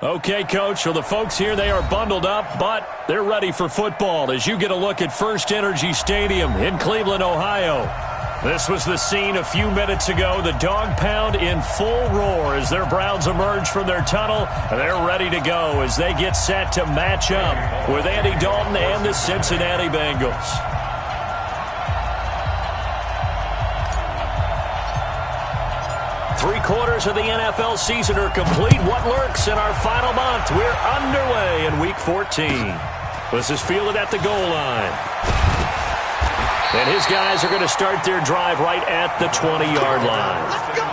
Okay, Coach, well, the folks here, they are bundled up, but they're ready for football as you get a look at First Energy Stadium in Cleveland, Ohio. This was the scene a few minutes ago. The dog pound in full roar as their Browns emerge from their tunnel. They're ready to go as they get set to match up with Andy Dalton and the Cincinnati Bengals. Three-quarters of the NFL season are complete. What lurks in our final month? We're underway in Week 14. This is fielded at the goal line. And his guys are going to start their drive right at the 20-yard line. Let's go!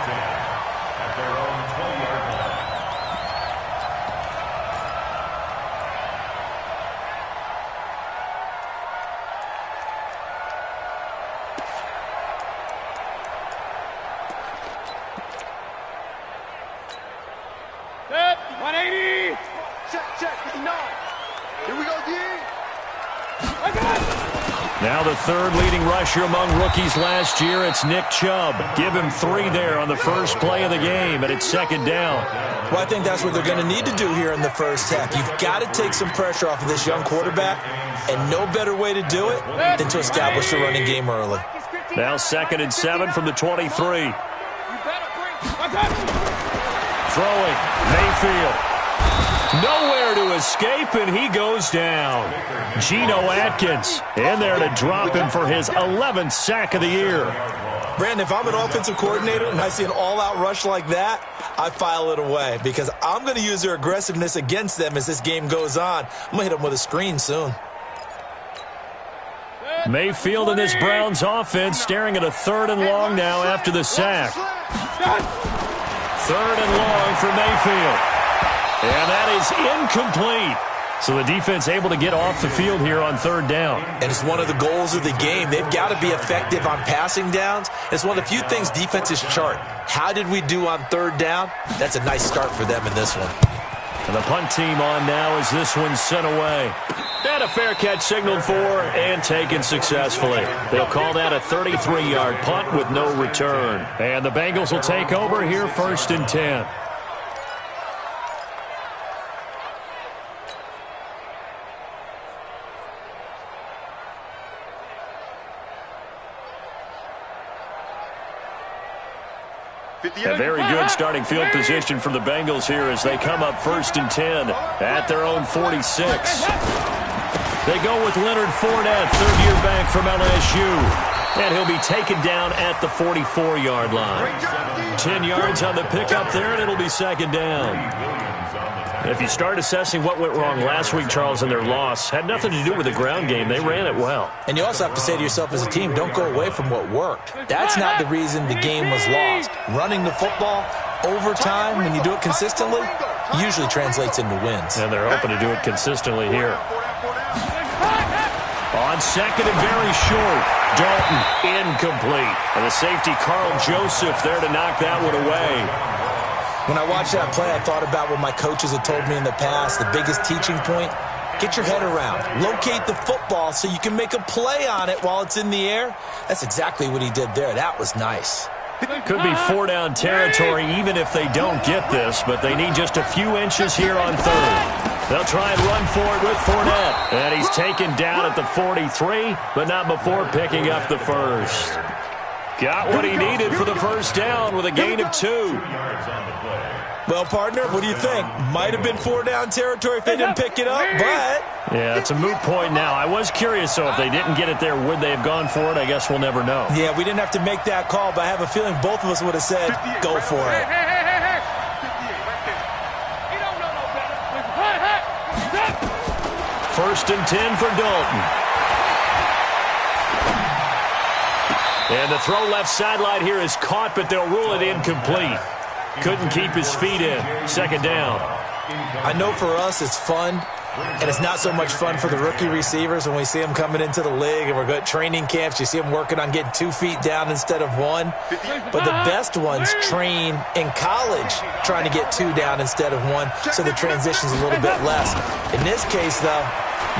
Now the third leading rusher among rookies last year, it's Nick Chubb. Give him 3 there on the first play of the game, and it's second down. Well, I think that's what they're going to need to do here in the first half. You've got to take some pressure off of this young quarterback, and no better way to do it than to establish the running game early. Now 2nd and 7 from the 23. Throwing, Mayfield. Nowhere to escape, and he goes down. Geno Atkins in there to drop him for his 11th sack of the year. Brandon, if I'm an offensive coordinator and I see an all-out rush like that, I file it away because I'm going to use their aggressiveness against them as this game goes on. I'm going to hit them with a screen soon. Mayfield and this Browns offense staring at a 3rd and long now after the sack. 3rd and long for Mayfield. And that is incomplete. So the defense able to get off the field here on 3rd down. And it's one of the goals of the game. They've got to be effective on passing downs. It's one of the few things defenses chart. How did we do on 3rd down? That's a nice start for them in this one. And the punt team on now as this one's sent away. And a fair catch signaled for and taken successfully. They'll call that a 33-yard punt with no return. And the Bengals will take over here 1st and 10. A very good starting field position for the Bengals here as they come up 1st and 10 at their own 46. They go with Leonard Fournette, 3rd-year back from LSU. And he'll be taken down at the 44-yard line. 10 yards on the pickup there, and it'll be 2nd down. If you start assessing what went wrong last week, Charles, in their loss, had nothing to do with the ground game. They ran it well. And you also have to say to yourself as a team, don't go away from what worked. That's not the reason the game was lost. Running the football over time, when you do it consistently, usually translates into wins. And they're hoping to do it consistently here. On 2nd and very short, Dalton incomplete. And the safety, Carl Joseph, there to knock that one away. When I watched that play, I thought about what my coaches had told me in the past. The biggest teaching point, get your head around. Locate the football so you can make a play on it while it's in the air. That's exactly what he did there. That was nice. Could be 4-down territory even if they don't get this, but they need just a few inches here on 3rd. They'll try and run for it with Fournette. And he's taken down at the 43, but not before picking up the 1st. Got what he needed for the 1st down with a gain of 2. Well, partner, what do you think? Might have been 4-down territory if they didn't pick it up, but... Yeah, it's a moot point now. I was curious, so if they didn't get it there, would they have gone for it? I guess we'll never know. Yeah, we didn't have to make that call, but I have a feeling both of us would have said, go for it. First and 10 for Dalton. And the throw left sideline here is caught, but they'll rule it incomplete. Couldn't keep his feet in. 2nd down. I know for us it's fun, and it's not so much fun for the rookie receivers when we see them coming into the league and we're good at training camps. You see them working on getting 2 feet down instead of 1. But the best ones train in college trying to get 2 down instead of 1, so the transition's a little bit less. In this case, though,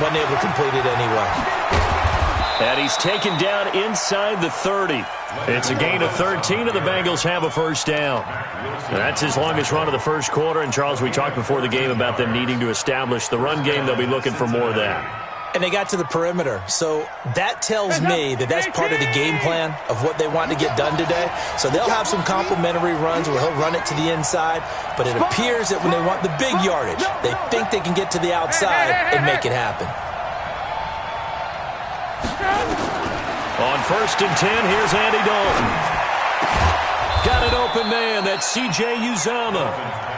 wasn't able to complete it anyway. And he's taken down inside the 30. It's a gain of 13, and the Bengals have a first down. And that's his longest run of the first quarter. And, Charles, we talked before the game about them needing to establish the run game. They'll be looking for more of that. And they got to the perimeter. So that tells me that that's part of the game plan of what they want to get done today. So they'll have some complementary runs where he'll run it to the inside. But it appears that when they want the big yardage, they think they can get to the outside and make it happen. On 1st and 10, here's Andy Dalton. Got an open man. That's C.J. Uzomah.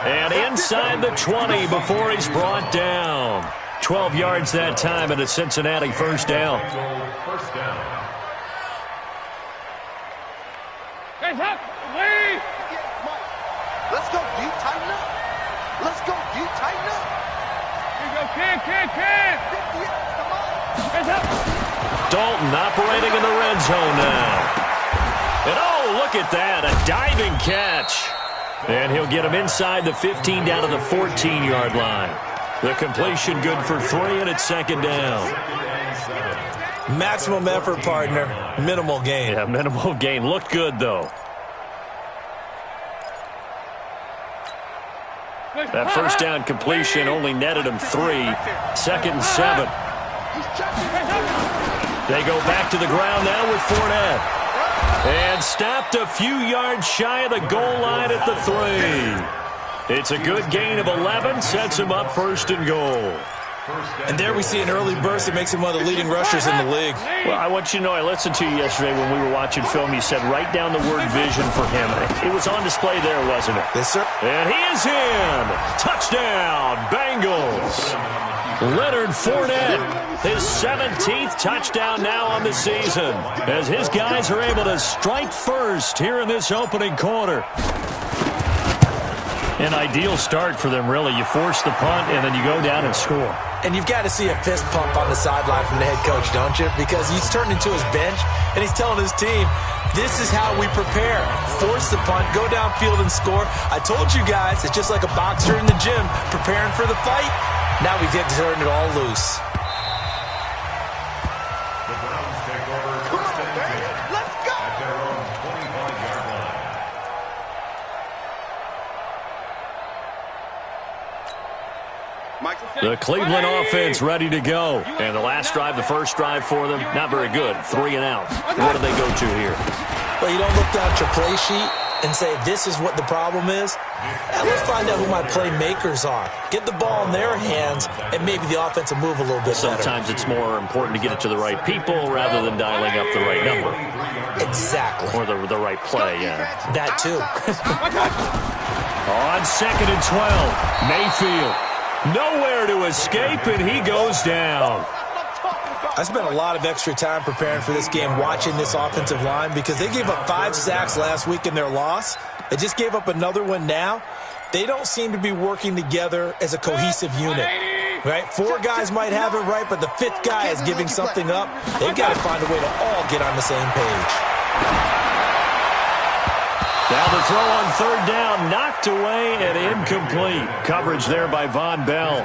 And inside the 20 before he's brought down. 12 yards that time and a Cincinnati first down. Let's go, D. Tighten up. Let's go, D. Tighten up. Here you go, kid. Dalton operating in the red zone now. And oh, look at that, a diving catch. And he'll get him inside the 15 down to the 14-yard line. The completion good for 3, and it's 2nd down. Maximum effort, partner. Minimal gain. Yeah, minimal gain. Looked good, though. That first down completion only netted him 3. 2nd and 7. They go back to the ground now with Fournette. And stopped a few yards shy of the goal line at the 3. It's a good gain of 11, sets him up 1st and goal. And there we see an early burst that makes him one of the leading rushers in the league. Well, I want you to know, I listened to you yesterday when we were watching film. You said write down the word vision for him. It was on display there, wasn't it? Yes, sir. And he is in. Touchdown, Bengals. Leonard Fournette, his 17th touchdown now on the season, as his guys are able to strike first here in this opening quarter. An ideal start for them, really. You force the punt, and then you go down and score. And you've got to see a fist pump on the sideline from the head coach, don't you? Because he's turned into his bench, and he's telling his team, this is how we prepare. Force the punt, go downfield and score. I told you guys, it's just like a boxer in the gym preparing for the fight. Now we get to turn it all loose. The Browns take over. Come on, baby. Let's go. At their own 25-yard line. The Cleveland offense ready to go. And the last drive, the first drive for them, not very good. 3 and out. What do they go to here? Well, you don't look down at your play sheet and say, this is what the problem is. Now let's find out who my playmakers are. Get the ball in their hands, and maybe the offense will move a little bit better. Sometimes it's more important to get it to the right people rather than dialing up the right number. Exactly. Or the right play, yeah. That too. On 2nd and 12, Mayfield. Nowhere to escape, and he goes down. I spent a lot of extra time preparing for this game, watching this offensive line, because they gave up 5 sacks last week in their loss. They just gave up another one now. They don't seem to be working together as a cohesive unit. Right? 4 guys might have it right, but the 5th guy is giving something up. They've got to find a way to all get on the same page. Now the throw on 3rd down, knocked away and incomplete. Coverage there by Von Bell.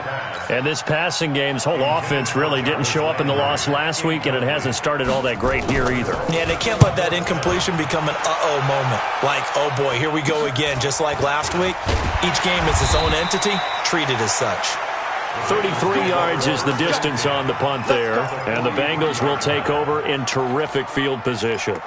And this passing game's whole offense really didn't show up in the loss last week, and it hasn't started all that great here either. Yeah, they can't let that incompletion become an uh-oh moment. Like, oh boy, here we go again, just like last week. Each game is its own entity, treated as such. 33 yards is the distance on the punt there, and the Bengals will take over in terrific field position.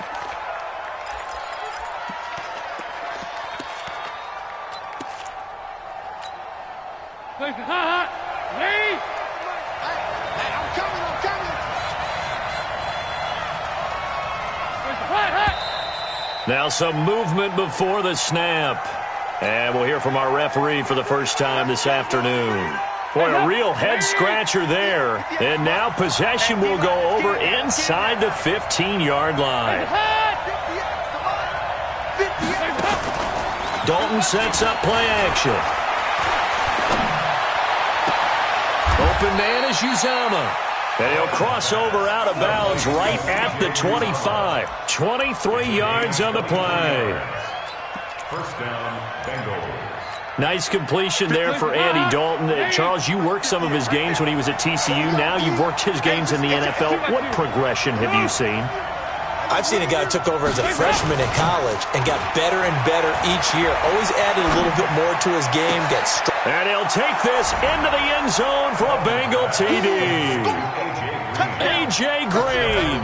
Now some movement before the snap. And we'll hear from our referee for the first time this afternoon. Boy, a real head-scratcher there. And now possession will go over inside the 15-yard line. Dalton sets up play action. Open man is Uzomah. And he'll cross over out of bounds right at the 25. 23 yards on the play. First down, Bengals. Nice completion there for Andy Dalton. Charles, you worked some of his games when he was at TCU. Now you've worked his games in the NFL. What progression have you seen? I've seen a guy who took over as a freshman in college and got better and better each year. Always added a little bit more to his game. And he'll take this into the end zone for a Bengal TD. A.J. Green,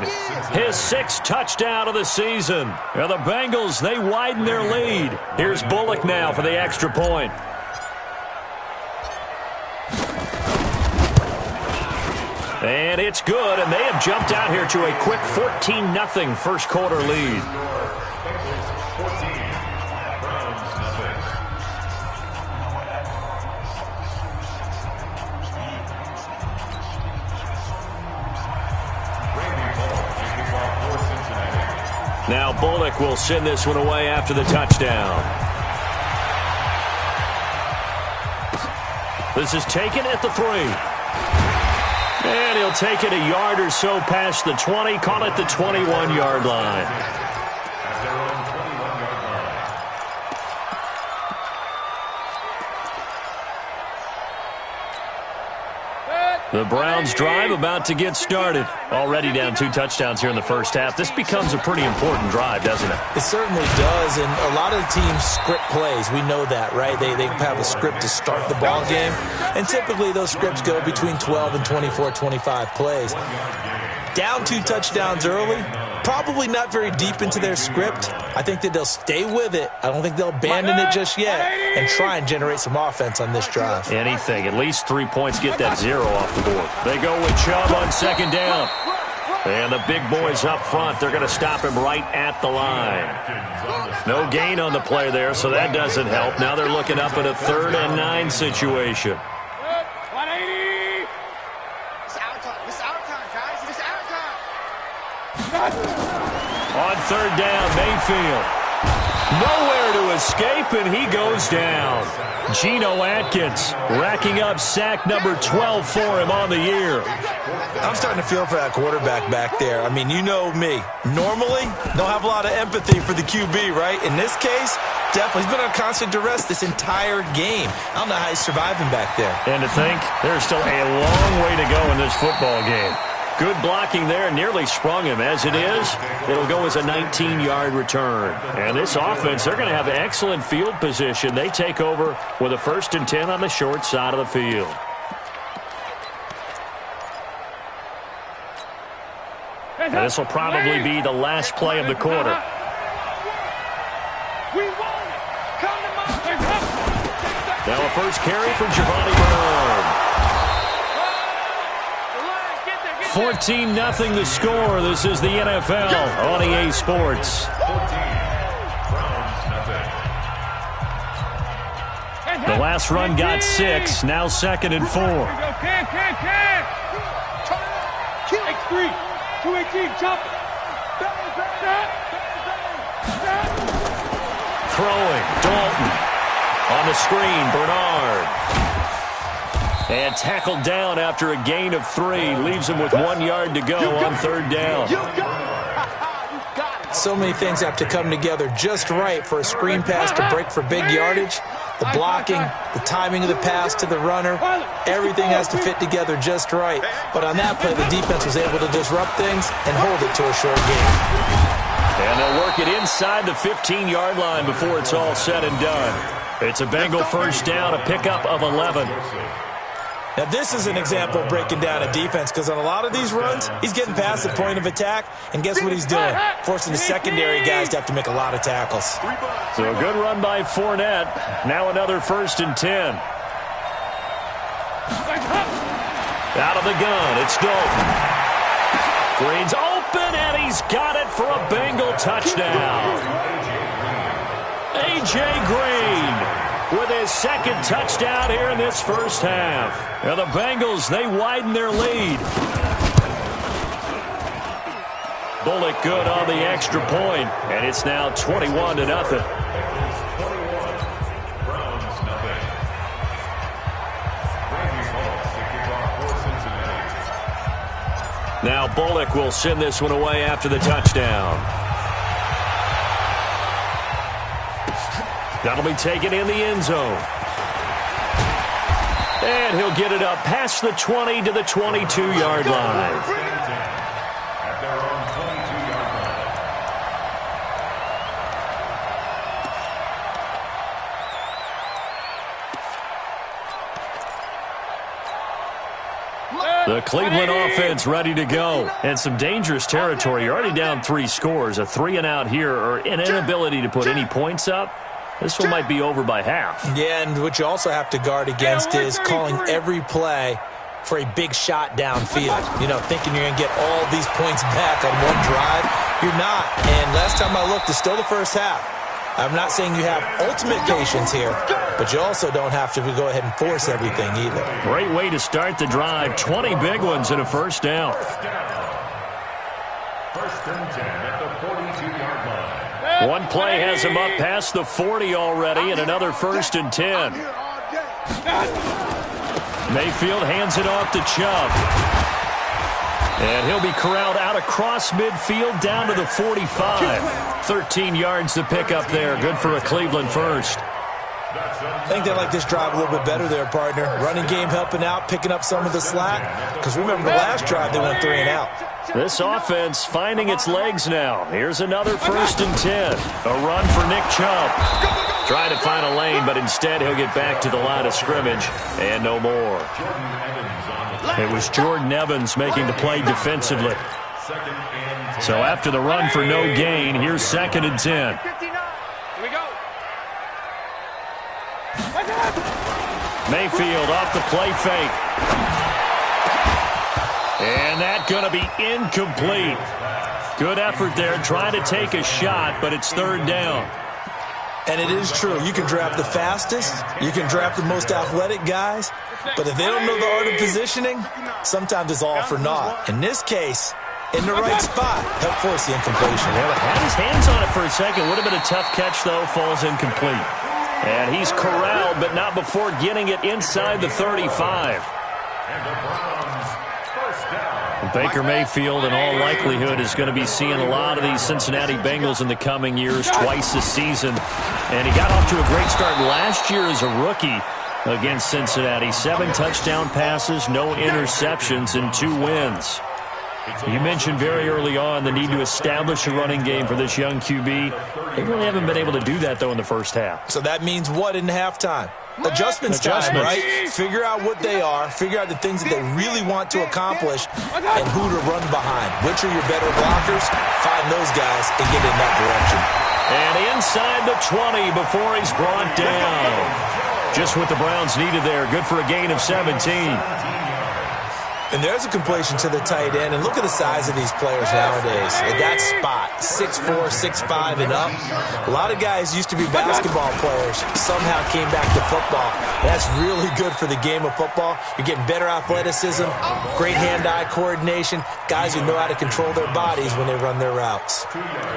his 6th touchdown of the season. Now the Bengals, they widen their lead. Here's Bullock now for the extra point. And it's good, and they have jumped out here to a quick 14-0 first quarter lead. Now Bullock will send this one away after the touchdown. This is taken at the 3. And he'll take it a yard or so past the 20, call it the 21-yard line. The Browns drive about to get started. Already down 2 touchdowns here in the first half. This becomes a pretty important drive, doesn't it? It certainly does, and a lot of the teams script plays. We know that, right? They have a script to start the ball game, and typically those scripts go between 12 and 24, 25 plays. Down 2 touchdowns early, probably not very deep into their script. I think that they'll stay with it. I don't think they'll abandon it just yet and try and generate some offense on this drive. Anything. At least 3 points, get that 0 off the board. They go with Chubb on 2nd down. And the big boys up front, they're going to stop him right at the line. No gain on the play there, so that doesn't help. Now they're looking up at a 3rd and 9 situation. On 3rd down, Mayfield. Nowhere to escape, and he goes down. Geno Atkins racking up sack number 12 for him on the year. I'm starting to feel for that quarterback back there. I mean, you know me. Normally, don't have a lot of empathy for the QB, right? In this case, definitely. He's been on constant duress this entire game. I don't know how he's surviving back there. And to think, there's still a long way to go in this football game. Good blocking there, nearly sprung him. As it is, it'll go as a 19-yard return. And this offense, they're going to have excellent field position. They take over with a 1st and 10 on the short side of the field. And this will probably be the last play of the quarter. Now a first carry for Giovanni Bernard. 14-0 the score. This is the NFL on EA Sports. The last run got 6. Now 2nd and 4. X3, 218, jump. Throwing, Dalton. On the screen, Bernard. And tackled down after a gain of 3. Leaves him with 1 yard to go on 3rd down. So many things have to come together just right for a screen pass to break for big yardage. The blocking, the timing of the pass to the runner, everything has to fit together just right. But on that play, the defense was able to disrupt things and hold it to a short game. And they'll work it inside the 15-yard line before it's all said and done. It's a Bengal 1st down, a pickup of 11. Now, this is an example of breaking down a defense because on a lot of these runs, he's getting past the point of attack, and guess what he's doing? Forcing the secondary guys to have to make a lot of tackles. So a good run by Fournette. Now another 1st and 10. Out of the gun, it's Dalton. Green's open, and he's got it for a Bengal touchdown. A.J. Green with his 2nd touchdown here in this first half. Now the Bengals, they widen their lead. Bullock good on the extra point, and it's now 21-0. Now Bullock will send this one away after the touchdown. That'll be taken in the end zone. And he'll get it up past the 20 to the 22-yard line. The Cleveland offense ready to go. And some dangerous territory. You're already down 3 scores. A 3-and-out here, or an inability to put any points up. This one might be over by half. Yeah, and what you also have to guard against is calling every play for a big shot downfield. You know, thinking you're going to get all these points back on one drive. You're not. And last time I looked, it's still the first half. I'm not saying you have ultimate patience here, but you also don't have to go ahead and force everything either. Great way to start the drive. 20 big ones and a first down. First and 10 at the 42-yard line. One play has him up past the 40 already, and another first and 10. Mayfield hands it off to Chubb. And he'll be corralled out across midfield down to the 45. 13 yards to pick up there. Good for a Cleveland first. I think they like this drive a little bit better there, partner. Running game helping out, picking up some of the slack. Because remember, the last drive they went 3-and-out. This offense finding its legs now. Here's another first and 10. A run for Nick Chubb. Trying to find a lane, but instead he'll get back to the line of scrimmage. And no more. It was Jordan Evans making the play defensively. So after the run for no gain, here's 2nd and 10. Here we go. Mayfield off the play fake. And that's going to be incomplete. Good effort there trying to take a shot, but it's 3rd down. And it is true. You can draft the fastest. You can draft the most athletic guys. But if they don't know the art of positioning, sometimes it's all for naught. In this case, in the right spot, help force the incompletion. Yeah, but had his hands on it for a second. Would have been a tough catch, though. Falls incomplete. And he's corralled, but not before getting it inside the 35. Baker Mayfield, in all likelihood, is going to be seeing a lot of these Cincinnati Bengals in the coming years, twice this season. And he got off to a great start last year as a rookie against Cincinnati. 7 touchdown passes, no interceptions, and 2 wins. You mentioned very early on the need to establish a running game for this young QB. They really haven't been able to do that, though, in the first half. So that means what in halftime? Adjustments time, right? Figure out what they are, figure out the things that they really want to accomplish, and who to run behind. Which are your better blockers? Find those guys and get in that direction. And inside the 20 before he's brought down. Just what the Browns needed there. Good for a gain of 17. And there's a completion to the tight end. And look at the size of these players nowadays. At that spot, 6'4", 6'5", and up. A lot of guys used to be basketball players, somehow came back to football. That's really good for the game of football. You're getting better athleticism, great hand-eye coordination, guys who know how to control their bodies when they run their routes.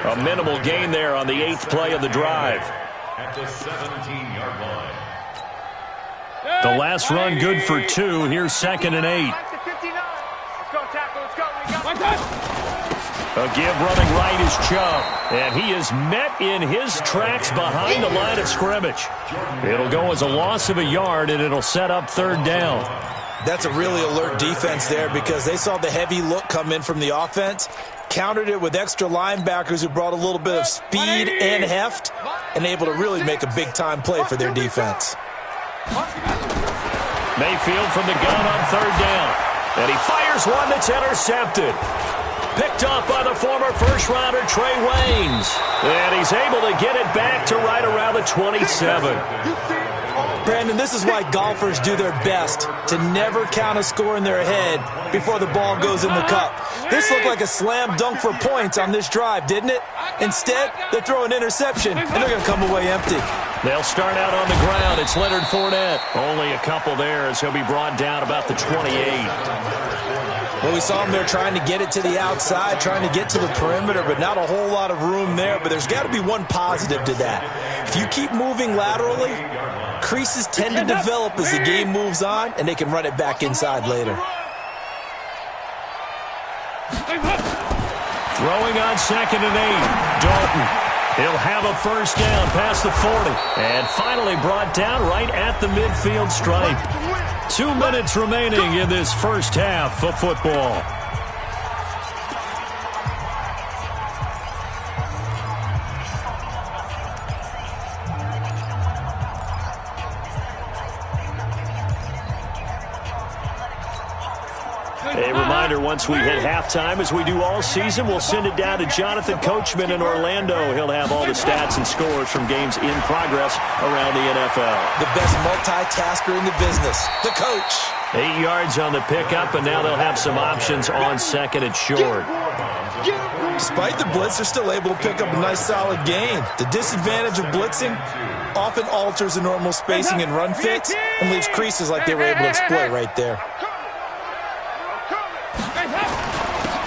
A minimal gain there on the 8th play of the drive. At the 17-yard line. The last run good for 2. Here's 2nd and 8. A give running right is Chubb. And he is met in his tracks behind the line of scrimmage. It'll go as a loss of a yard, and it'll set up 3rd down. That's a really alert defense there because they saw the heavy look come in from the offense, countered it with extra linebackers who brought a little bit of speed and heft, and able to really make a big-time play for their defense. Mayfield from the gun on 3rd down. And he fires one that's intercepted. Picked off by the former first-rounder Trey Waynes. And he's able to get it back to right around the 27. Brandon, this is why golfers do their best to never count a score in their head before the ball goes in the cup. This looked like a slam dunk for points on this drive, didn't it? Instead, they throw an interception, and they're going to come away empty. They'll start out on the ground. It's Leonard Fournette. Only a couple there as he'll be brought down about the 28. Well, we saw him there trying to get it to the outside, trying to get to the perimeter, but not a whole lot of room there. But there's got to be one positive to that. If you keep moving laterally, creases tend to develop as the game moves on, and they can run it back inside later. Throwing on 2nd and 8. Dalton. He'll have a first down past the 40. And finally brought down right at the midfield stripe. 2 minutes remaining in this first half of football. A reminder, once we hit halftime, as we do all season, we'll send it down to Jonathan Coachman in Orlando. He'll have all the stats and scores from games in progress around the NFL. The best multitasker in the business, the coach. 8 yards on the pickup, and now they'll have some options on second and short. Despite the blitz, they're still able to pick up a nice solid gain. The disadvantage of blitzing often alters the normal spacing and run fits and leaves creases like they were able to exploit right there.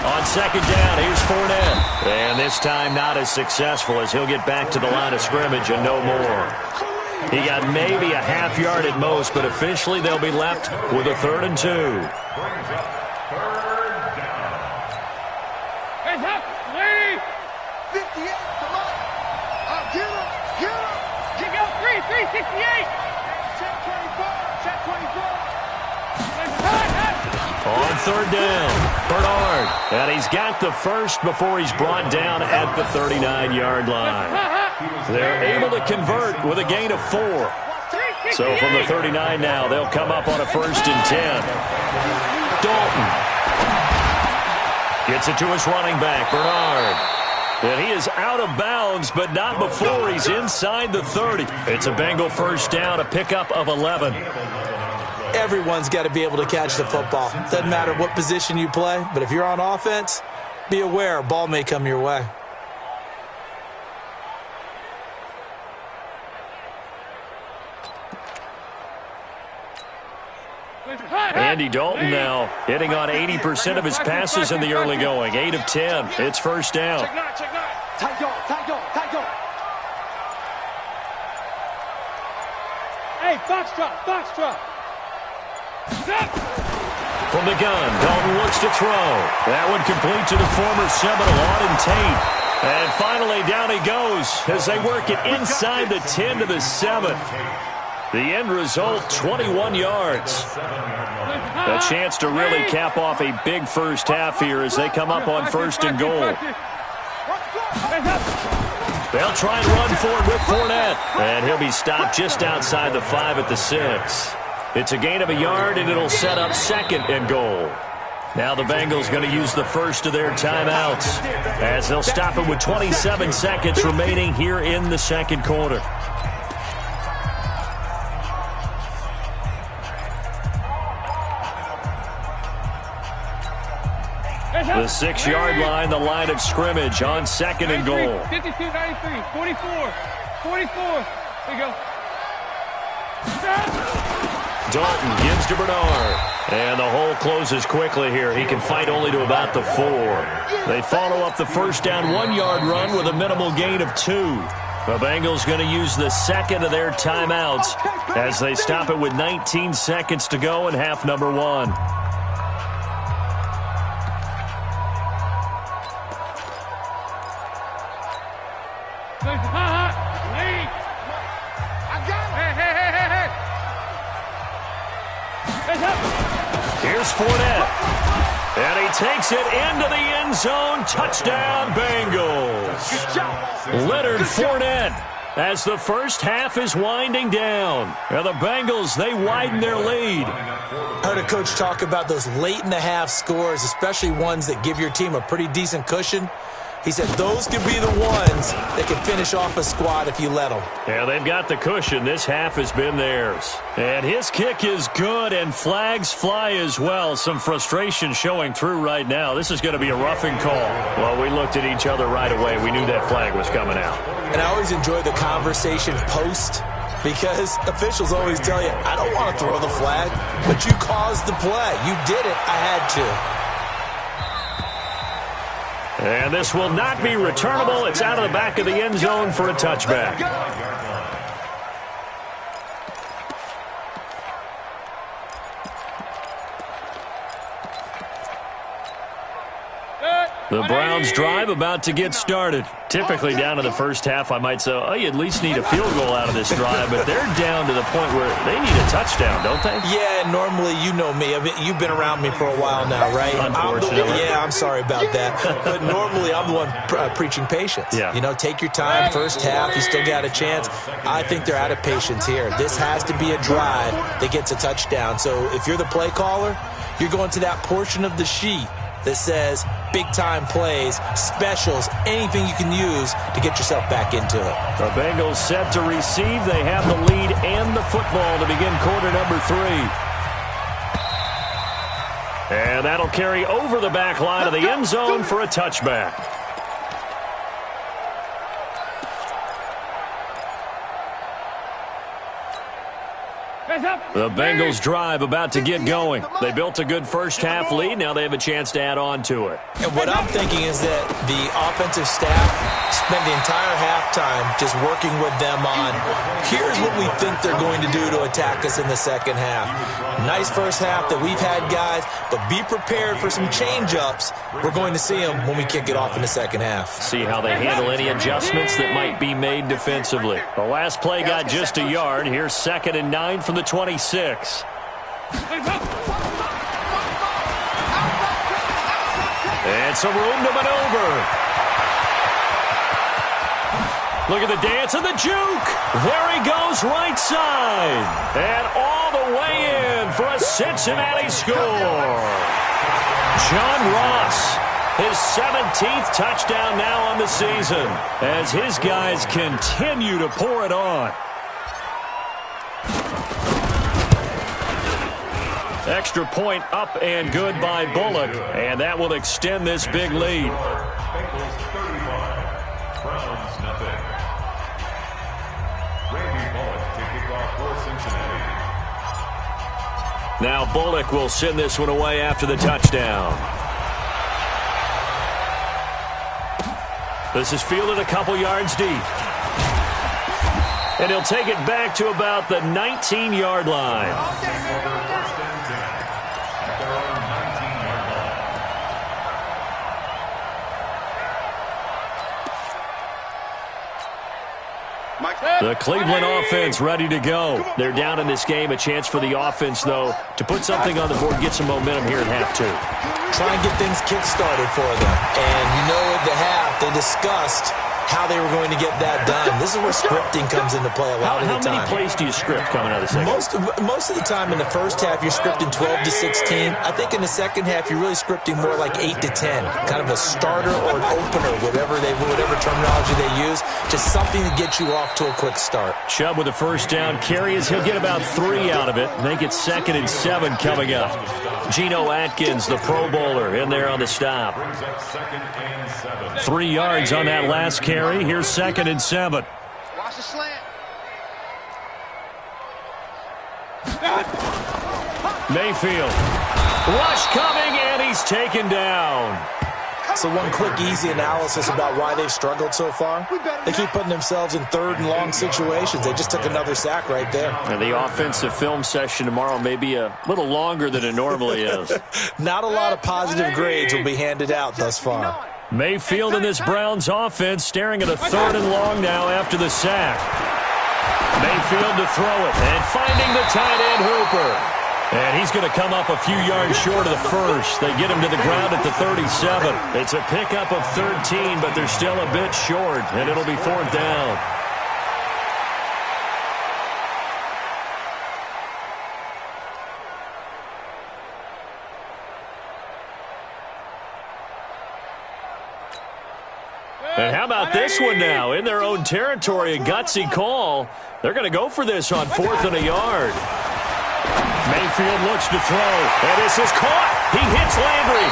On second down, here's Fournette. And this time not as successful, as he'll get back to the line of scrimmage and no more. He got maybe a half yard at most, but officially they'll be left with a 3rd and 2. Hands up, lady! 58, come on! Get him! Get him! Kick out 368! Check 24, check 24! On 3rd down, Bernard. And he's got the first before he's brought down at the 39-yard line. They're able to convert with a gain of 4. So from the 39 now, they'll come up on a 1st and 10. Dalton gets it to his running back, Bernard. And he is out of bounds, but not before he's inside the 30. It's a Bengal 1st down, a pickup of 11. Everyone's got to be able to catch the football. Doesn't matter what position you play, but if you're on offense, be aware a ball may come your way. Andy Dalton now hitting on 80% of his passes in the early going. 8 of 10. It's 1st down. Hey, box drop. From the gun, Dalton looks to throw. That one complete to the former Seminole, Auden Tate. And finally, down he goes as they work it inside the 10 to the 7. The end result, 21 yards. A chance to really cap off a big first half here as they come up on 1st and goal. They'll try and run for it with Fournette. And he'll be stopped just outside the 5 at the 6. It's a gain of a yard, and it'll set up 2nd and goal. Now the Bengals going to use the first of their timeouts as they'll stop it with 27 seconds remaining here in the 2nd quarter. The 6-yard line, the line of scrimmage on 2nd and goal. 52, 93, 44. There you go. Dalton gives to Bernard. And the hole closes quickly here. He can fight only to about the 4. They follow up the 1st down 1-yard run with a minimal gain of 2. The Bengals going to use the 2nd of their timeouts as they stop it with 19 seconds to go in half number 1. Here's Fournette. And he takes it into the end zone. Touchdown, Bengals. Leonard Fournette as the first half is winding down. And the Bengals, they widen their lead. Heard a coach talk about those late-in-the-half scores, especially ones that give your team a pretty decent cushion. He said those could be the ones that can finish off a squad if you let them. Yeah, they've got the cushion. This half has been theirs. And his kick is good, and flags fly as well. Some frustration showing through right now. This is going to be a roughing call. Well, we looked at each other right away. We knew that flag was coming out. And I always enjoy the conversation post, because officials always tell you, I don't want to throw the flag, but you caused the play. You did it. I had to. And this will not be returnable. It's out of the back of the end zone for a touchback. The Browns drive about to get started. Typically down to the first half, I might say, oh, you at least need a field goal out of this drive, but they're down to the point where they need a touchdown, don't they? Yeah, normally, you know me. I mean, you've been around me for a while now, right? Unfortunately. I'm sorry about that. But normally, I'm the one preaching patience. Yeah. You know, take your time, first half, you still got a chance. I think they're out of patience here. This has to be a drive that gets a touchdown. So if you're the play caller, you're going to that portion of the sheet that says big-time plays, specials, anything you can use to get yourself back into it. The Bengals set to receive. They have the lead and the football to begin quarter number 3. And that'll carry over the back line of the end zone for a touchback. The Bengals drive about to get going. They built a good first half lead. Now they have a chance to add on to it. And what I'm thinking is that the offensive staff spent the entire halftime just working with them on, here's what we think they're going to do to attack us in the second half. Nice first half that we've had, guys, but be prepared for some change-ups. We're going to see them when we kick it off in the second half. See how they handle any adjustments that might be made defensively. The last play got just a yard. Here's 2nd and 9 from the 26. And some room to maneuver. Look at the dance and the juke. There he goes, right side. And all the way in for a Cincinnati score. John Ross, his 17th touchdown now on the season as his guys continue to pour it on. Extra point up and good by Bullock, and that will extend this big lead. Bengals 35, Browns nothing. Randy Bullock to kick off for Cincinnati. Now Bullock will send this one away after the touchdown. This is fielded a couple yards deep. And he'll take it back to about the 19-yard line. The Cleveland offense ready to go. They're down in this game. A chance for the offense, though, to put something on the board, get some momentum here at half 2. Try and get things kick-started for them. And you know at the half, they discussed how they were going to get that done. This is where scripting comes into play a lot of the time. How many plays do you script coming out of the second? Most of the time in the first half, you're scripting 12 to 16. I think in the second half, you're really scripting more like 8 to 10. Kind of a starter or an opener, whatever terminology they use. Just something to get you off to a quick start. Chubb with a first down carry as he'll get about 3 out of it. Make it 2nd and 7 coming up. Geno Atkins, the Pro Bowler, in there on the stop. 3 yards on that last carry. Here's 2nd and 7. Watch the slant. Mayfield. Rush coming, and he's taken down. So one quick, easy analysis about why they've struggled so far. They keep putting themselves in 3rd and long situations. They just took another sack right there. And the offensive film session tomorrow may be a little longer than it normally is. Not a lot of positive grades will be handed out thus far. Mayfield in this Browns offense staring at a 3rd and long now after the sack. Mayfield to throw it and finding the tight end Hooper. And he's going to come up a few yards short of the first. They get him to the ground at the 37. It's a pickup of 13, but they're still a bit short, and it'll be 4th down. And how about this one now? In their own territory, a gutsy call. They're going to go for this on 4th and a yard. Mayfield looks to throw, and this is caught. He hits Landry.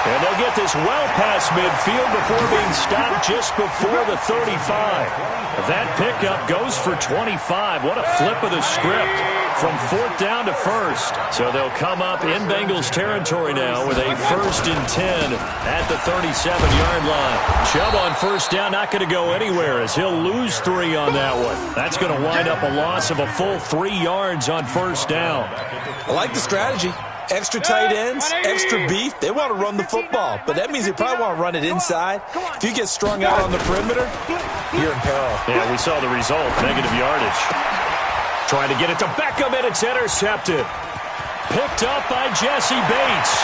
And they'll get this well past midfield before being stopped just before the 35. That pickup goes for 25. What a flip of the script from 4th down to 1st. So they'll come up in Bengals territory now with a 1st and 10 at the 37-yard line. Chubb on 1st down, not going to go anywhere as he'll lose 3 on that one. That's going to wind up a loss of a full 3 yards on 1st down. I like the strategy. Extra tight ends, extra beef, they want to run the football. But that means they probably want to run it inside. If you get strung out on the perimeter, you're in peril. Yeah, we saw the result, negative yardage. Trying to get it to Beckham, and it's intercepted. Picked up by Jesse Bates.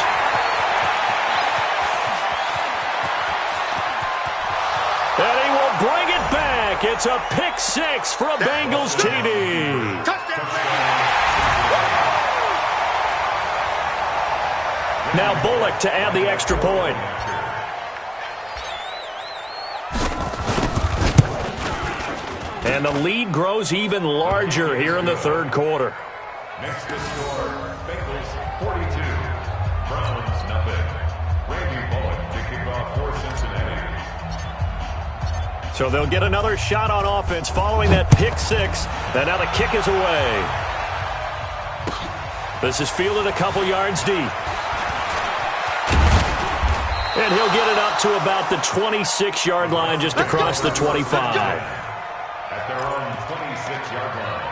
And he will bring it back. It's a pick six for a Bengals TD. Now Bullock to add the extra point. And the lead grows even larger here in the third quarter. Next to score, Bengals 42, Browns nothing. Randy Bullock to kick off for Cincinnati. So they'll get another shot on offense following that pick six. And now the kick is away. This is fielded a couple yards deep. And he'll get it up to about the 26-yard line just across the 25. At their own 26-yard line.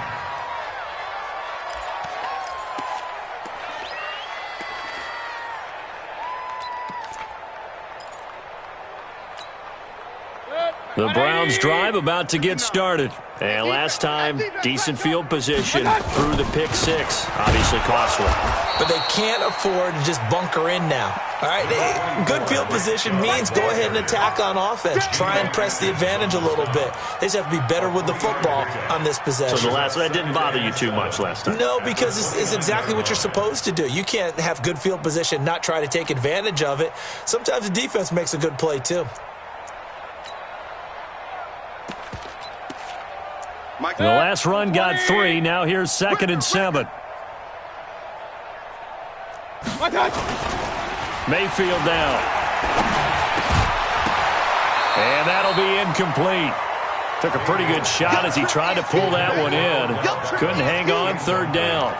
The Browns drive about to get started. And last time, decent field position through the pick six. Obviously costly. But they can't afford to just bunker in now. All right, good field position means go ahead and attack on offense. Try and press the advantage a little bit. They just have to be better with the football on this possession. So that didn't bother you too much last time? No, because it's exactly what you're supposed to do. You can't have good field position, not try to take advantage of it. Sometimes the defense makes a good play, too. The last run got 3. Now here's 2nd and 7. Mayfield down. And that'll be incomplete. Took a pretty good shot as he tried to pull that one in. Couldn't hang on, 3rd down.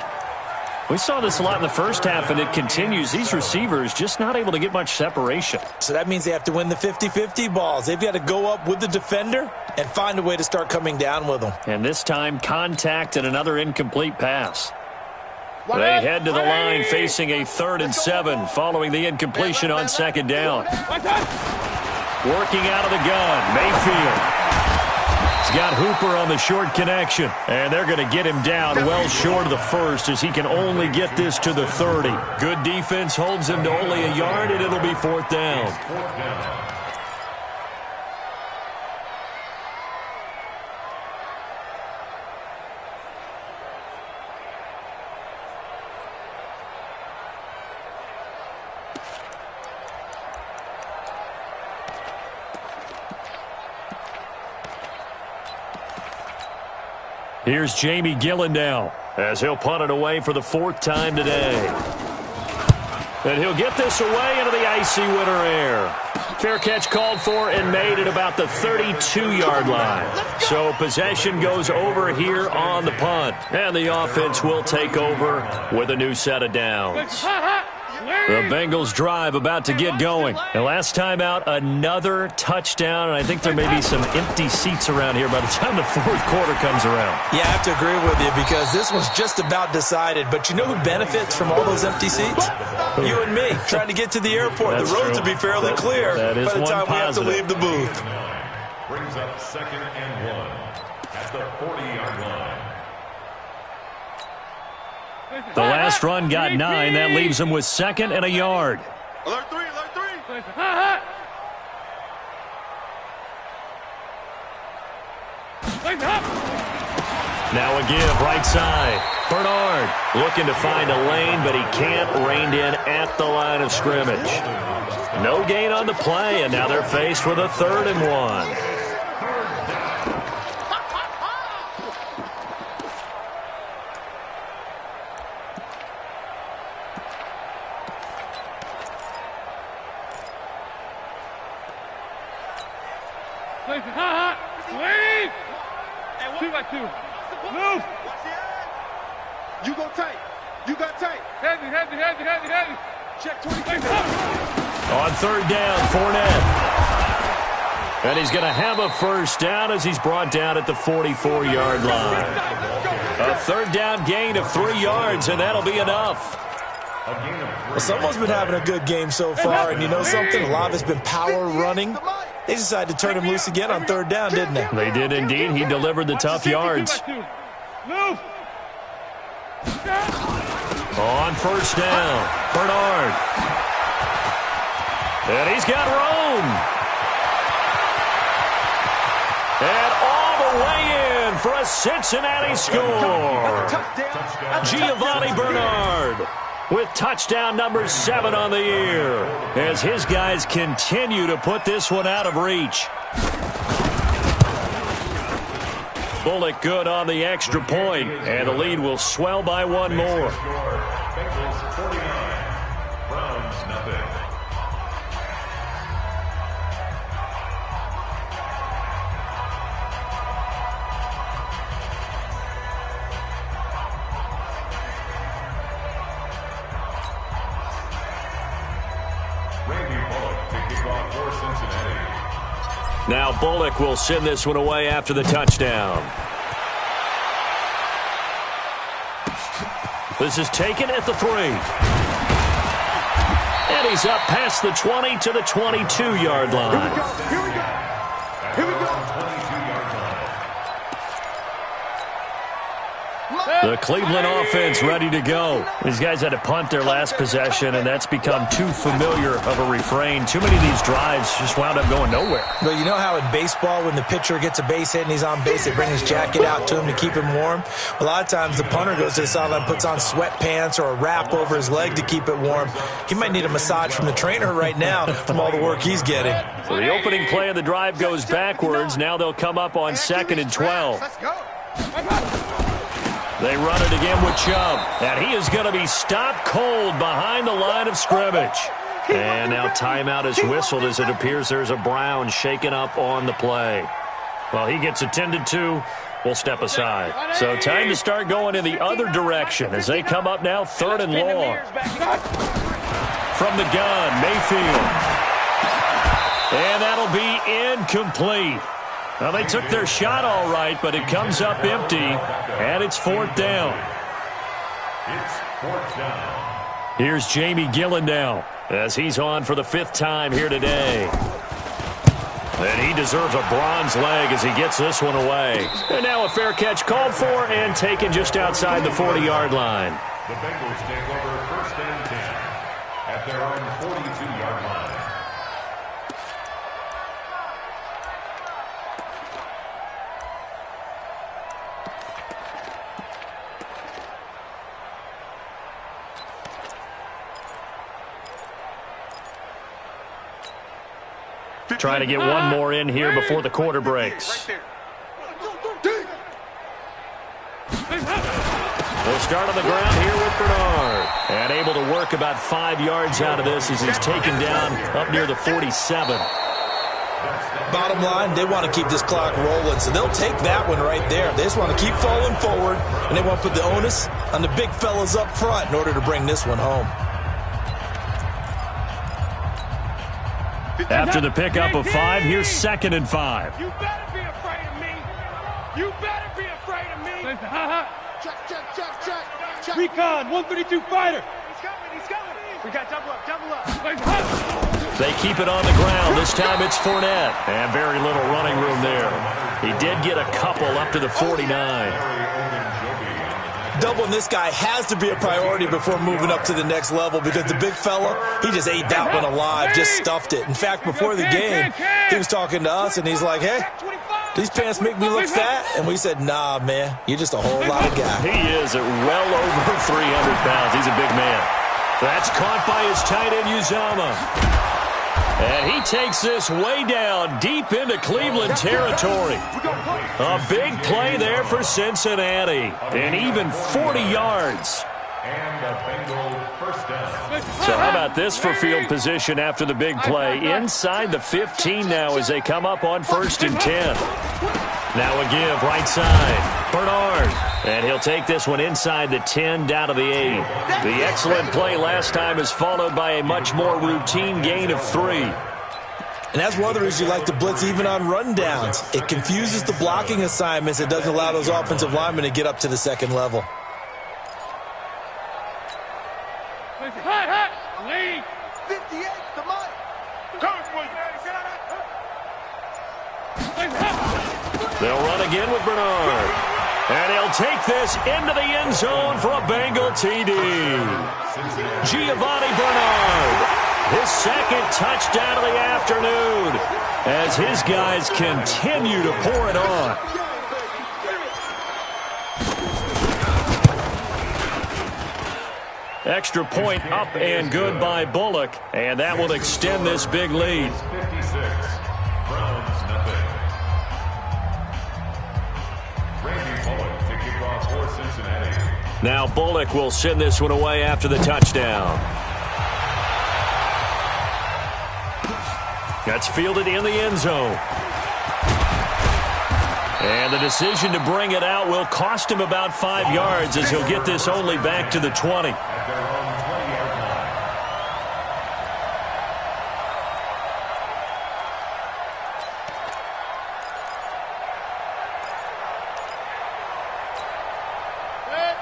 We saw this a lot in the first half, and it continues. These receivers just not able to get much separation. So that means they have to win the 50-50 balls. They've got to go up with the defender and find a way to start coming down with them. And this time, contact and another incomplete pass. They head to the line facing a 3rd and 7 following the incompletion on 2nd down. Working out of the gun, Mayfield. He's got Hooper on the short connection, and they're going to get him down well short of the 1st as he can only get this to the 30. Good defense holds him to only a yard, and it'll be 4th down. Here's Jamie Gillen now as he'll punt it away for the 4th time today. And he'll get this away into the icy winter air. Fair catch called for and made at about the 32-yard line. So possession goes over here on the punt. And the offense will take over with a new set of downs. The Bengals drive about to get going. And last time out, another touchdown. And I think there may be some empty seats around here by the time the 4th quarter comes around. Yeah, I have to agree with you because this one's just about decided. But you know who benefits from all those empty seats? You and me, trying to get to the airport. That's the roads true. will be fairly clear by the time we have to leave the booth. Brings up 2nd and 1 at the 40-yard line. The last run got 9. That leaves him with 2nd and a yard. Alert 3, alert 3. Now a give right side. Bernard looking to find a lane, but he can't. Reined in at the line of scrimmage. No gain on the play, and now they're faced with a 3rd and 1. Move. You go tight. You got tight. Heavy. Check 20. On 3rd down, Fournette. And he's going to have a 1st down as he's brought down at the 44-yard line. A 3rd down gain of 3 yards, and that'll be enough. Well, someone's been having a good game so far, and you know something? A lot of it's been power running. They decided to turn him loose again on third down, didn't they? They did indeed. He delivered the tough yards. Move. On first down, Bernard. And he's got room. And all the way in for a Cincinnati score. Giovanni Bernard with touchdown number 7 on the year as his guys continue to put this one out of reach. Bullock good on the extra point, and the lead will swell by one more. Bengals 49, Browns nothing. Randy Bullock to kick off for Cincinnati. Now Bullock will send this one away after the touchdown. This is taken at the 3. And he's up past the 20 to the 22-yard line. Here we go. Here we go. The Cleveland offense ready to go. These guys had to punt their last possession, and that's become too familiar of a refrain. Too many of these drives just wound up going nowhere. Well, you know how in baseball, when the pitcher gets a base hit and he's on base, they bring his jacket out to him to keep him warm? A lot of times the punter goes to the sideline, puts on sweatpants or a wrap over his leg to keep it warm. He might need a massage from the trainer right now from all the work he's getting. So the opening play of the drive goes backwards. Now they'll come up on 2nd and 12. Let's go. They run it again with Chubb, and he is going to be stopped cold behind the line of scrimmage. And now timeout is whistled as it appears there's a Brown shaken up on the play. Well, he gets attended to. We'll step aside. So time to start going in the other direction as they come up now 3rd and long. From the gun, Mayfield. And that'll be incomplete. Well, they took their shot all right, but it comes up empty, and it's 4th down. It's 4th down. Here's Jamie Gillen now as he's on for the 5th time here today. And he deserves a bronze leg as he gets this one away. And now a fair catch called for and taken just outside the 40-yard line. The Bengals take over 1st and 10 at their own 42-yard line. Trying to get one more in here before the quarter breaks. We'll start on the ground here with Bernard. And able to work about 5 yards out of this as he's taken down up near the 47. Bottom line, they want to keep this clock rolling, so they'll take that one right there. They just want to keep falling forward, and they want to put the onus on the big fellas up front in order to bring this one home. After the pickup of 5, here's 2nd and 5. You better be afraid of me. You better be afraid of me. Check. Recon, 132 fighter. He's coming. We got double up. They keep it on the ground. This time it's Fournette. And very little running room there. He did get a couple up to the 49. Doubling this guy has to be a priority before moving up to the next level because the big fella, he just ate that one alive, just stuffed it. In fact, before the game, he was talking to us, and he's like, hey, these pants make me look fat. And we said, nah, man, you're just a whole lot of guy. He is at well over 300 pounds. He's a big man. That's caught by his tight end, Uzomah. And he takes this way down deep into Cleveland territory. A big play there for Cincinnati. And even 40 yards. And a Bengal 1st down. So how about this for field position after the big play? Inside the 15 now as they come up on 1st and 10. Now a give right side. Bernard. And he'll take this one inside the 10 down to the 8. The excellent play last time is followed by a much more routine gain of 3. And that's one of the reasons you like to blitz even on rundowns. It confuses the blocking assignments. It doesn't allow those offensive linemen to get up to the second level. Lead. 58 to Mike. They'll run again with Bernard. And he'll take this into the end zone for a Bengal TD. Giovanni Bernard, his second touchdown of the afternoon, as his guys continue to pour it on. Extra point up and good by Bullock, and that will extend this big lead. 56. Browns nothing. Randy Bullock to kick off for Cincinnati. Now Bullock will send this one away after the touchdown. That's fielded in the end zone. And the decision to bring it out will cost him about 5 yards, as he'll get this only back to the 20. At their own 20-yard line.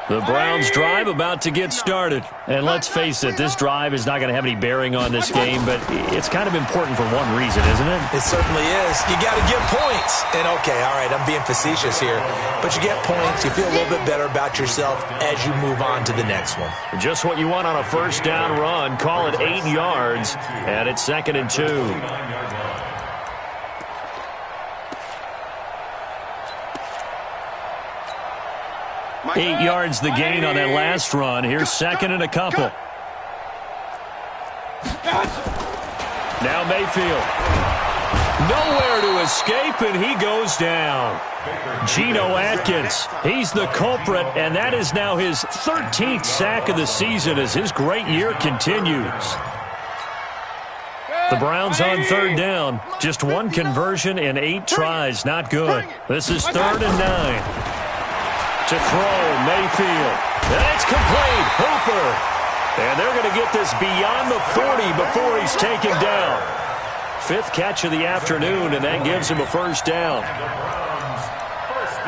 The Browns drive about to get started. And let's face it, this drive is not going to have any bearing on this game, but it's kind of important for one reason, isn't it? It certainly is. You got to get points. And okay, all right, I'm being facetious here, but you get points, you feel a little bit better about yourself as you move on to the next one. Just what you want on a first down run. Call it 8 yards, and it's 2nd and 2. 9-yard line. Eight yards the gain on that last run. Here's 2nd and a couple. Now Mayfield. Nowhere to escape, and he goes down. Geno Atkins, he's the culprit, and that is now his 13th sack of the season as his great year continues. The Browns on 3rd down. Just one conversion in 8 tries. Not good. This is 3rd and 9. To throw, Mayfield. And it's complete. Hooper. And they're going to get this beyond the 40 before he's taken down. 5th catch of the afternoon, and that gives him a first down.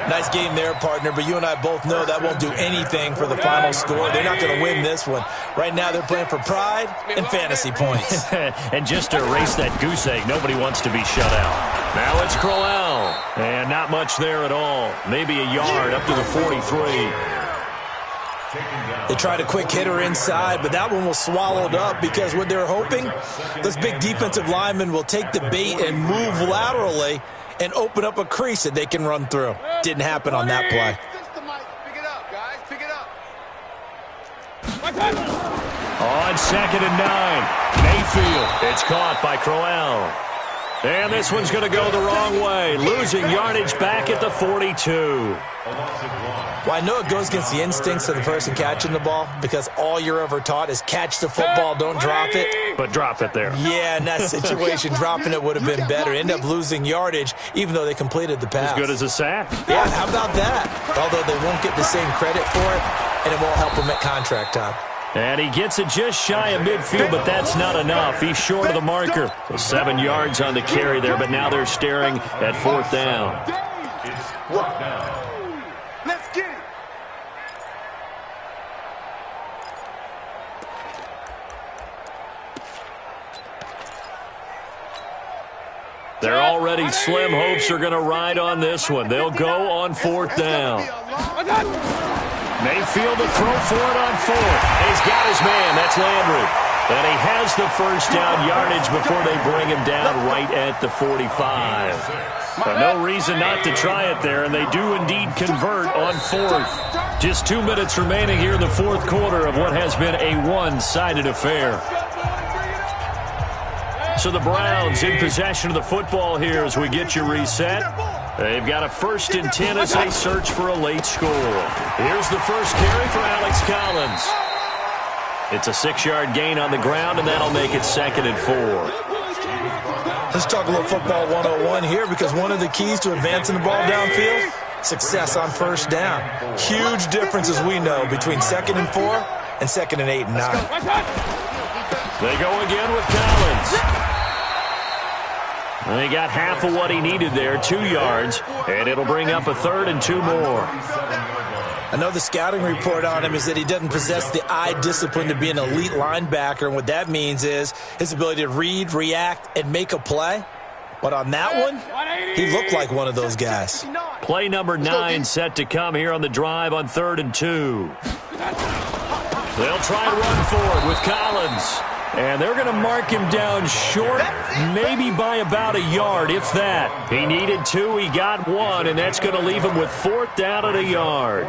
Nice game there, partner, but you and I both know that won't do anything for the final score. They're not going to win this one. Right now, they're playing for pride and fantasy points. And just to erase that goose egg, nobody wants to be shut out. Now it's Crowell. And not much there at all. Maybe a yard up to the 43. They tried a quick hitter inside, but that one was swallowed up because what they're hoping, those big defensive linemen will take the bait and move laterally and open up a crease that they can run through. Didn't happen on that play. Pick it up, guys. Pick it up. On 2nd and 9. Mayfield. It's caught by Crowell. And this one's going to go the wrong way. Losing yardage back at the 42. Well, I know it goes against the instincts of the person catching the ball because all you're ever taught is catch the football, don't drop it. But drop it there. Yeah, in that situation, dropping it would have been better. End up losing yardage, even though they completed the pass. As good as a sack. Yeah, how about that? Although they won't get the same credit for it, and it won't help them at contract time. And he gets it just shy of midfield, but that's not enough. He's short of the marker. So 7 yards on the carry there, but now they're staring at 4th down. It's 4th down. Let's get it. They're already slim hopes are going to ride on this one. They'll go on 4th down. Mayfield to throw for it on 4th. He's got his man. That's Landry. And he has the first down yardage before they bring him down right at the 45. But no reason not to try it there, and they do indeed convert on 4th. Just 2 minutes remaining here in the 4th quarter of what has been a one-sided affair. So the Browns in possession of the football here as we get you reset. They've got a 1st and 10 as they search for a late score. Here's the first carry for Alex Collins. It's a 6-yard gain on the ground, and that'll make it 2nd and 4. Let's talk a little football 101 here because one of the keys to advancing the ball downfield, success on 1st down. Huge difference, as we know, between 2nd and 4 and 2nd and 8 and 9. They go again with Collins. And he got half of what he needed there, 2 yards, and it'll bring up a 3rd and 2 more. I know the scouting report on him is that he doesn't possess the eye discipline to be an elite linebacker, and what that means is his ability to read, react, and make a play. But on that one, he looked like one of those guys. Play number 9 set to come here on the drive on 3rd and 2. They'll try to run for it with Collins. And they're going to mark him down short, maybe by about a yard, if that. He needed 2, he got 1, and that's going to leave him with 4th down at a yard.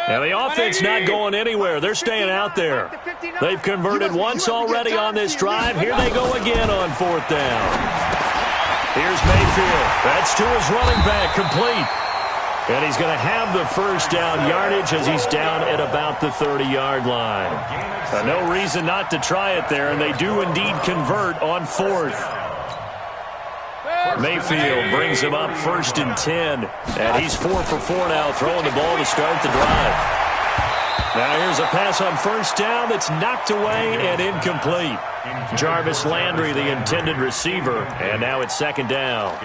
Now the offense not going anywhere. They're staying out there. They've converted once already on this drive. Here they go again on 4th down. Here's Mayfield. That's to his running back, complete. And he's going to have the first down yardage as he's down at about the 30-yard line. No reason not to try it there, and they do indeed convert on 4th. Mayfield brings him up 1st and 10. And he's 4 for 4 now, throwing the ball to start the drive. Now here's a pass on 1st down that's knocked away and incomplete. Jarvis Landry, the intended receiver, and now it's 2nd down.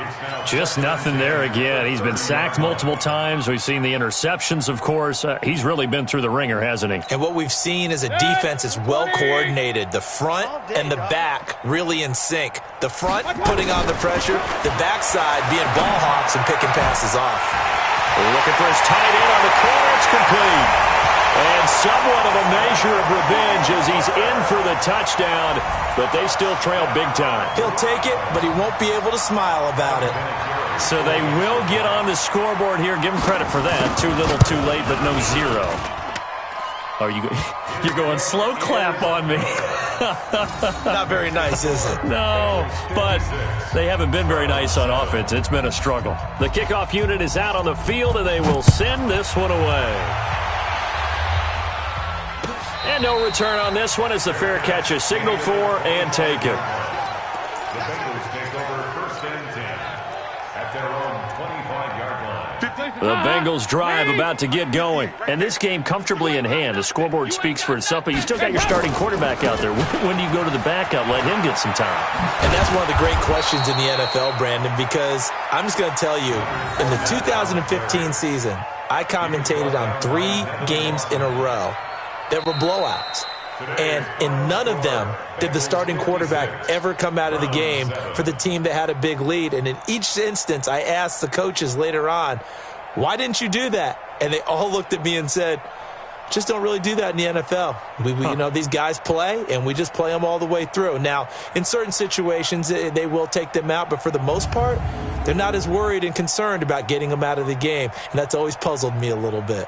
Just nothing there again. He's been sacked multiple times. We've seen the interceptions, of course. He's really been through the ringer, hasn't he? And what we've seen is a defense that's well coordinated. The front and the back really in sync. The front putting on the pressure, the backside being ball hawks and picking passes off. We're looking for his tight end on the corner. It's complete. And somewhat of a measure of revenge as he's in for the touchdown, but they still trail big time. He'll take it, but he won't be able to smile about it. So they will get on the scoreboard here. Give him credit for that. Too little, too late, but no 0. Are you're going slow clap on me. Not very nice, is it? No, but they haven't been very nice on offense. It's been a struggle. The kickoff unit is out on the field, and they will send this one away. And no return on this one as the fair catch is signaled for and taken. The Bengals take over 1st and 10 at their own 25-yard line. The Bengals drive about to get going. And this game comfortably in hand. The scoreboard speaks for itself, but you still got your starting quarterback out there. When do you go to the backup? Let him get some time. And that's one of the great questions in the NFL, Brandon, because I'm just going to tell you, in the 2015 season, I commentated on 3 games in a row that were blowouts. And in none of them did the starting quarterback ever come out of the game for the team that had a big lead. And in each instance, I asked the coaches later on, why didn't you do that? And they all looked at me and said, just don't really do that in the NFL. You know, these guys play, and we just play them all the way through. Now, in certain situations, they will take them out, but for the most part, they're not as worried and concerned about getting them out of the game. And that's always puzzled me a little bit.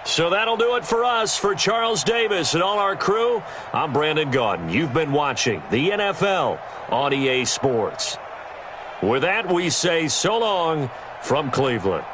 So that'll do it for us. For Charles Davis and all our crew, I'm Brandon Gaudin. You've been watching the NFL on EA Sports. With that, we say so long from Cleveland.